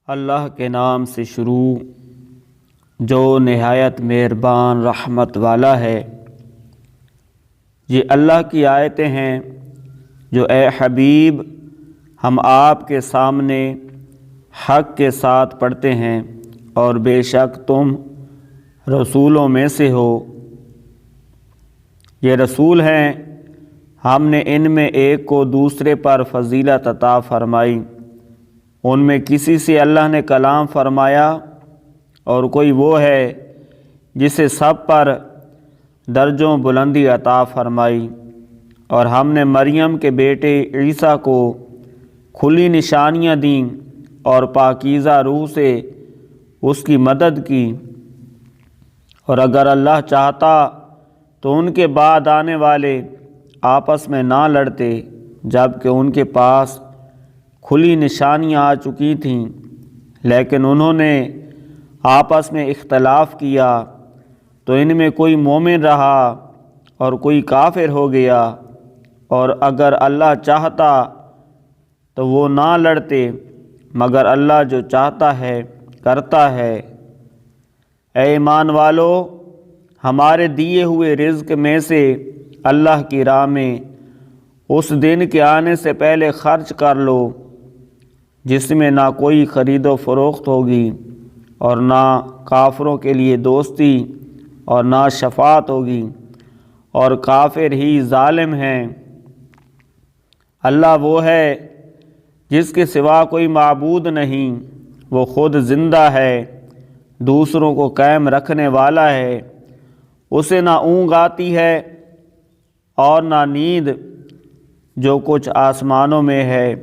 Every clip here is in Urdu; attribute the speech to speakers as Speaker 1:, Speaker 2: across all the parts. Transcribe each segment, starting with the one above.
Speaker 1: اللہ کے نام سے شروع جو نہایت مہربان رحمت والا ہے۔ یہ اللہ کی آیتیں ہیں جو اے حبیب ہم آپ کے سامنے حق کے ساتھ پڑھتے ہیں، اور بے شک تم رسولوں میں سے ہو۔ یہ رسول ہیں، ہم نے ان میں ایک کو دوسرے پر فضیلت عطا فرمائی۔ ان میں کسی سے اللہ نے کلام فرمایا، اور کوئی وہ ہے جسے سب پر درجوں بلندی عطا فرمائی۔ اور ہم نے مریم کے بیٹے عیسیٰ کو کھلی نشانیاں دیں اور پاکیزہ روح سے اس کی مدد کی۔ اور اگر اللہ چاہتا تو ان کے بعد آنے والے آپس میں نہ لڑتے، جبکہ ان کے پاس کھلی نشانیاں آ چکی تھیں، لیکن انہوں نے آپس میں اختلاف کیا، تو ان میں کوئی مومن رہا اور کوئی کافر ہو گیا۔ اور اگر اللہ چاہتا تو وہ نہ لڑتے، مگر اللہ جو چاہتا ہے کرتا ہے۔ اے ایمان والو، ہمارے دیے ہوئے رزق میں سے اللہ کی راہ میں اس دن کے آنے سے پہلے خرچ کر لو جس میں نہ کوئی خرید و فروخت ہوگی، اور نہ کافروں کے لیے دوستی اور نہ شفاعت ہوگی، اور کافر ہی ظالم ہیں۔ اللہ وہ ہے جس کے سوا کوئی معبود نہیں، وہ خود زندہ ہے، دوسروں کو قائم رکھنے والا ہے۔ اسے نہ اونگ آتی ہے اور نہ نیند۔ جو کچھ آسمانوں میں ہے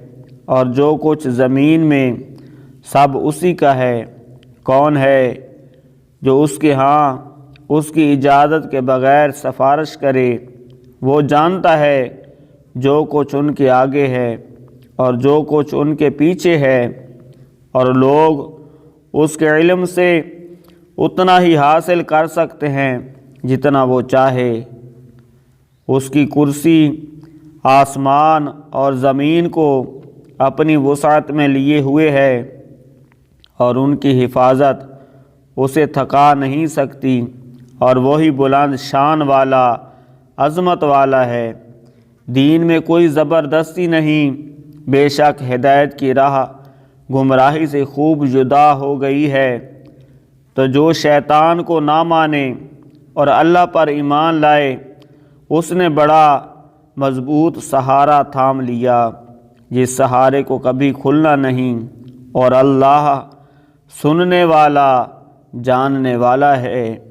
Speaker 1: اور جو کچھ زمین میں، سب اسی کا ہے۔ کون ہے جو اس کے ہاں اس کی اجازت کے بغیر سفارش کرے؟ وہ جانتا ہے جو کچھ ان کے آگے ہے اور جو کچھ ان کے پیچھے ہے، اور لوگ اس کے علم سے اتنا ہی حاصل کر سکتے ہیں جتنا وہ چاہے۔ اس کی کرسی آسمان اور زمین کو اپنی وسعت میں لیے ہوئے ہے، اور ان کی حفاظت اسے تھکا نہیں سکتی، اور وہی بلند شان والا عظمت والا ہے۔ دین میں کوئی زبردستی نہیں، بے شک ہدایت کی راہ گمراہی سے خوب جدا ہو گئی ہے۔ تو جو شیطان کو نہ مانے اور اللہ پر ایمان لائے، اس نے بڑا مضبوط سہارا تھام لیا، جس سہارے کو کبھی کھلنا نہیں۔ اور اللہ سننے والا جاننے والا ہے۔